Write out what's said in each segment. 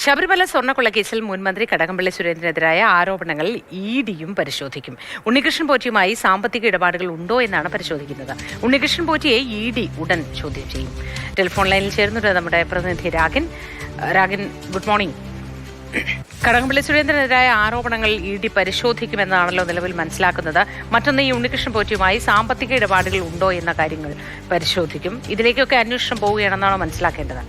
ശബരിമല സ്വർണ്ണക്കൊള്ളക്കേസിൽ മുൻമന്ത്രി കടകംപള്ളി സുരേന്ദ്രനെതിരായ ആരോപണങ്ങൾ ഇഡിയും പരിശോധിക്കും. ഉണ്ണികൃഷ്ണൻ പോറ്റിയുമായി സാമ്പത്തിക ഇടപാടുകൾ ഉണ്ടോ എന്നാണ് പരിശോധിക്കുന്നത്. ഉണ്ണികൃഷ്ണൻ പോറ്റിയെ ഇഡി ഉടൻ ചോദ്യം ചെയ്യും. ടെലിഫോൺ ലൈനിൽ ചേർന്നുണ്ട് നമ്മുടെ പ്രതിനിധി രാഗിൻ. Good morning. കടകംപള്ളി സുരേന്ദ്രനെതിരായ ആരോപണങ്ങൾ ഇഡി പരിശോധിക്കുമെന്നാണല്ലോ നിലവിൽ മനസ്സിലാക്കുന്നത്. മറ്റൊന്ന്, ഈ ഉണ്ണികൃഷ്ണൻ പോറ്റിയുമായി സാമ്പത്തിക ഇടപാടുകൾ ഉണ്ടോ എന്ന കാര്യങ്ങൾ പരിശോധിക്കും. ഇതിലേക്കൊക്കെ അന്വേഷണം പോവുകയാണെന്നാണോ മനസ്സിലാക്കേണ്ടത്?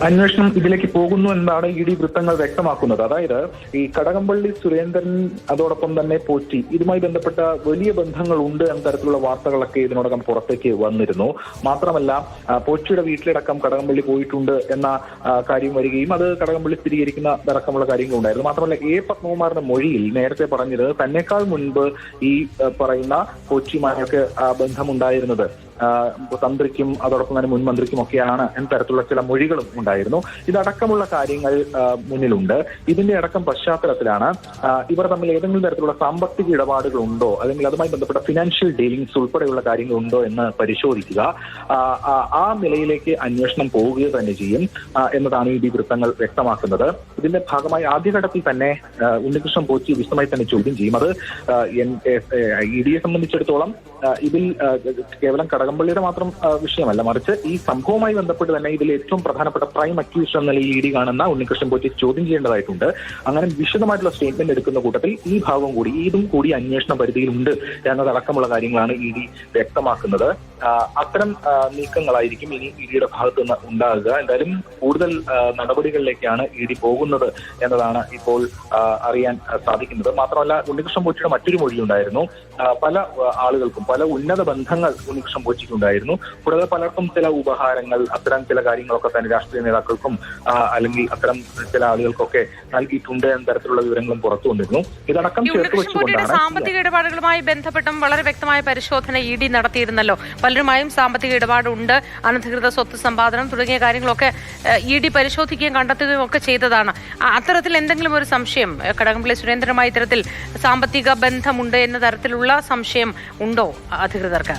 അന്വേഷണം ഇതിലേക്ക് പോകുന്നു എന്നാണ് ഇ ഡി വൃത്തങ്ങൾ വ്യക്തമാക്കുന്നത്. അതായത് ഈ കടകംപള്ളി സുരേന്ദ്രൻ അതോടൊപ്പം തന്നെ പോറ്റി ഇതുമായി ബന്ധപ്പെട്ട വലിയ ബന്ധങ്ങൾ ഉണ്ട് എന്ന തരത്തിലുള്ള വാർത്തകളൊക്കെ ഇതിനോടകം പുറത്തേക്ക് വന്നിരുന്നു. മാത്രമല്ല പോറ്റിയുടെ വീട്ടിലടക്കം കടകംപള്ളി പോയിട്ടുണ്ട് എന്ന കാര്യം വരികയും അത് കടകംപള്ളി സ്ഥിരീകരിക്കുന്ന അടക്കമുള്ള കാര്യങ്ങളുണ്ടായിരുന്നു. മാത്രമല്ല പത്മകുമാറിന്റെ മൊഴിയിൽ നേരത്തെ പറഞ്ഞത് തന്നെക്കാൾ മുൻപ് ഈ പറയുന്ന പോറ്റിയുമായൊക്കെ ബന്ധമുണ്ടായിരുന്നത് തന്ത്രിക്കും അതോടൊപ്പം തന്നെ മുൻ മന്ത്രിക്കും ഒക്കെയാണ് എന്ന തരത്തിലുള്ള ചില മൊഴികളും ഉണ്ടായിരുന്നു. ഇതടക്കമുള്ള കാര്യങ്ങൾ മുന്നിലുണ്ട്. ഇതിന്റെ അടക്കം പശ്ചാത്തലത്തിലാണ് ഇവർ തമ്മിൽ ഏതെങ്കിലും തരത്തിലുള്ള സാമ്പത്തിക ഇടപാടുകൾ ഉണ്ടോ അല്ലെങ്കിൽ അതുമായി ബന്ധപ്പെട്ട ഫിനാൻഷ്യൽ ഡീലിംഗ്സ് ഉൾപ്പെടെയുള്ള കാര്യങ്ങളുണ്ടോ എന്ന് പരിശോധിക്കുക. ആ നിലയിലേക്ക് അന്വേഷണം പോവുക തന്നെ ചെയ്യും എന്നതാണ് ഇ ഡി വൃത്തങ്ങൾ വ്യക്തമാക്കുന്നത്. ഇതിന്റെ ഭാഗമായി ആദ്യഘട്ടത്തിൽ തന്നെ ഉണ്ണികൃഷ്ണൻ പോറ്റി വിശദമായി തന്നെ ചോദ്യം ചെയ്യും. അത് ഇ ഡിയെ സംബന്ധിച്ചിടത്തോളം ഇതിൽ കേവലം കടകംപള്ളിയുടെ മാത്രം വിഷയമല്ല, മറിച്ച് ഈ സംഭവവുമായി ബന്ധപ്പെട്ട് തന്നെ ഇതിൽ ഏറ്റവും പ്രധാനപ്പെട്ട പ്രൈം അക്യൂസ്ഡ് എന്ന നിലയിൽ ഇ ഡി കാണുന്ന ഉണ്ണികൃഷ്ണൻ പോറ്റി ചോദ്യം ചെയ്യേണ്ടതായിട്ടുണ്ട്. അങ്ങനെ വിശദമായിട്ടുള്ള സ്റ്റേറ്റ്മെന്റ് എടുക്കുന്ന കൂട്ടത്തിൽ ഈ ഭാഗം കൂടി ഇതും കൂടി അന്വേഷണ പരിധിയിലുണ്ട് എന്നതടക്കമുള്ള കാര്യങ്ങളാണ് ഇ ഡി വ്യക്തമാക്കുന്നത്. അത്തരം നീക്കങ്ങളായിരിക്കും ഇനി ഇ ഡിയുടെ ഭാഗത്തു നിന്ന് ഉണ്ടാകുക. എന്തായാലും കൂടുതൽ നടപടികളിലേക്കാണ് ഇ ഡി പോകുന്നത് എന്നതാണ് ഇപ്പോൾ അറിയാൻ സാധിക്കുന്നത്. മാത്രമല്ല ഉണ്ണികൃഷ്ണൻ പോറ്റിയുടെ മറ്റൊരു മൊഴിയുണ്ടായിരുന്നു. പല ആളുകൾക്കും പല ഉന്നത ബന്ധങ്ങൾ ഉണ്ണികൃഷ്ണൻ പോറ്റിക്കുണ്ടായിരുന്നു. കൂടാതെ പലർക്കും ചില ഉപഹാരങ്ങൾ അത്തരം ചില കാര്യങ്ങളൊക്കെ തന്നെ രാഷ്ട്രീയ നേതാക്കൾക്കും അല്ലെങ്കിൽ അത്തരം ചില ആളുകൾക്കൊക്കെ നൽകിയിട്ടുണ്ട് എന്ന തരത്തിലുള്ള വിവരങ്ങളും പുറത്തു വന്നിരുന്നു. ഇതടക്കം ചേർത്ത് വെച്ചുകൊണ്ടാണ് സാമ്പത്തിക ഇടപാടുകളുമായി ബന്ധപ്പെട്ടും വളരെ വ്യക്തമായ പരിശോധന ഇ ഡി നടത്തിയിരുന്നല്ലോ. പലരുമായും സാമ്പത്തിക ഇടപാടുണ്ട്, അനധികൃത സ്വത്ത് സമ്പാദനം തുടങ്ങിയ കാര്യങ്ങളൊക്കെ ഇ ഡി പരിശോധിക്കുകയും കണ്ടെത്തുകയും ഒക്കെ ചെയ്തതാണ്. അത്തരത്തിൽ എന്തെങ്കിലും ഒരു സംശയം കടകംപള്ളി സുരേന്ദ്രനുമായി ഇത്തരത്തിൽ സാമ്പത്തിക ബന്ധമുണ്ട് എന്ന തരത്തിലുള്ള സംശയം ഉണ്ടോ അധികൃതർക്ക്?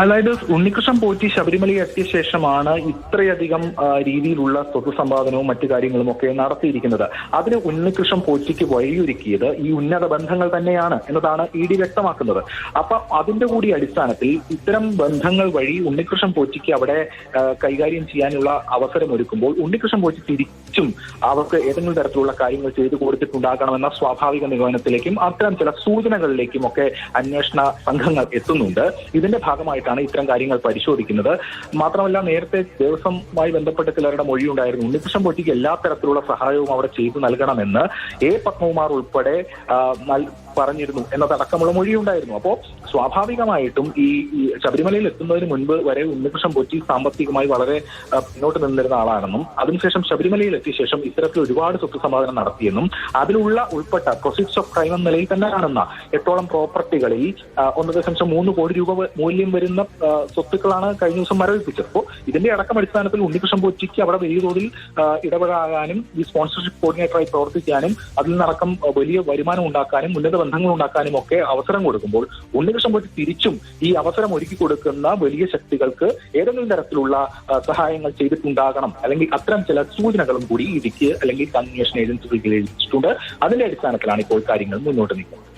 അതായത് ഉണ്ണികൃഷ്ണൻ പോറ്റി ശബരിമലയിൽ എത്തിയ ശേഷമാണ് ഇത്രയധികം രീതിയിലുള്ള സ്വത്ത് സമ്പാദനവും മറ്റു കാര്യങ്ങളും ഒക്കെ നടത്തിയിരിക്കുന്നത്. അതിന് ഉണ്ണികൃഷ്ണൻ പോറ്റിക്ക് വഴിയൊരുക്കിയത് ഈ ഉന്നത ബന്ധങ്ങൾ തന്നെയാണ് എന്നതാണ് ഇ ഡി വ്യക്തമാക്കുന്നത്. അപ്പൊ അതിന്റെ കൂടി അടിസ്ഥാനത്തിൽ ഇത്തരം ബന്ധങ്ങൾ വഴി ഉണ്ണികൃഷ്ണൻ പോറ്റിക്ക് അവിടെ കൈകാര്യം ചെയ്യാനുള്ള അവസരമൊരുക്കുമ്പോൾ ഉണ്ണികൃഷ്ണൻ പോറ്റി തിരിച്ചും അവർക്ക് ഏതെങ്കിലും തരത്തിലുള്ള കാര്യങ്ങൾ ചെയ്തു കൊടുത്തിട്ടുണ്ടാകണമെന്ന സ്വാഭാവിക നിഗമനത്തിലേക്കും അത്തരം ചില സൂചനകളിലേക്കും ഒക്കെ അന്വേഷണ സംഘങ്ങൾ എത്തുന്നുണ്ട്. ഇതിന്റെ ഭാഗമായിട്ടാണ് ഇത്തരം കാര്യങ്ങൾ പരിശോധിക്കുന്നത്. മാത്രമല്ല നേരത്തെ ദേവസ്വവുമായി ബന്ധപ്പെട്ട ചിലരുടെ മൊഴിയുണ്ടായിരുന്നു. ഉണ്ണികൃഷ്ണൻ പോറ്റിക്ക് എല്ലാ തരത്തിലുള്ള സഹായവും അവിടെ ചെയ്തു നൽകണമെന്ന് പത്മകുമാർ ഉൾപ്പെടെ പറഞ്ഞിരുന്നു എന്നതടക്കമുള്ള മൊഴിയുണ്ടായിരുന്നു. അപ്പോൾ സ്വാഭാവികമായിട്ടും ഈ ശബരിമലയിൽ എത്തുന്നതിന് മുൻപ് വരെ ഉണ്ണികൃഷ്ണൻ പോറ്റി സാമ്പത്തികമായി വളരെ മുന്നോട്ട് നിന്നിരുന്ന ആളാണെന്നും അതിനുശേഷം ശബരിമലയിൽ എത്തിയ ശേഷം ഇത്തരത്തിൽ ഒരുപാട് സ്വത്ത് സമ്പാദനം നടത്തിയെന്നും അതിലുള്ള ഉൾപ്പെട്ട പ്രൊസീഡ്സ് ഓഫ് ക്രൈം എന്ന നിലയിൽ തന്നെ കാണുന്ന 8ഓളം പ്രോപ്പർട്ടികളിൽ 1.3 കോടി രൂപ മൂല്യം വരുന്ന സ്വത്തുക്കളാണ് കഴിഞ്ഞ ദിവസം മരവിപ്പിച്ചത്. അപ്പോൾ ഇതിന്റെ അടക്കം അടിസ്ഥാനത്തിൽ ഉണ്ണികൃഷ്ണൻ പോറ്റിക്ക് അവിടെ വലിയ തോതിൽ ഇടപെടാനും ഈ സ്പോൺസർഷിപ്പ് കോർഡിനേറ്ററായി പ്രവർത്തിക്കാനും അതിൽ നിന്നടക്കം വലിയ വരുമാനം ഉണ്ടാക്കാനും ഉന്നത ബന്ധങ്ങൾ ഉണ്ടാക്കാനും ഒക്കെ അവസരം കൊടുക്കുമ്പോൾ ഉണ്ണികൃഷ്ണൻ പോറ്റി തിരിച്ചും ഈ അവസരം ഒരുക്കി കൊടുക്കുന്ന വലിയ ശക്തികൾക്ക് ഏതെങ്കിലും തരത്തിലുള്ള സഹായങ്ങൾ ചെയ്തിട്ടുണ്ടാകണം അല്ലെങ്കിൽ അത്തരം ചില സൂചനകളും കൂടി ഇടിക്ക് അല്ലെങ്കിൽ അന്വേഷണ ഏജൻസികൾക്ക് ലഭിച്ചിട്ടുണ്ട്. അതിന്റെ അടിസ്ഥാനത്തിലാണ് ഇപ്പോൾ കാര്യങ്ങൾ മുന്നോട്ട് നീക്കുന്നത്.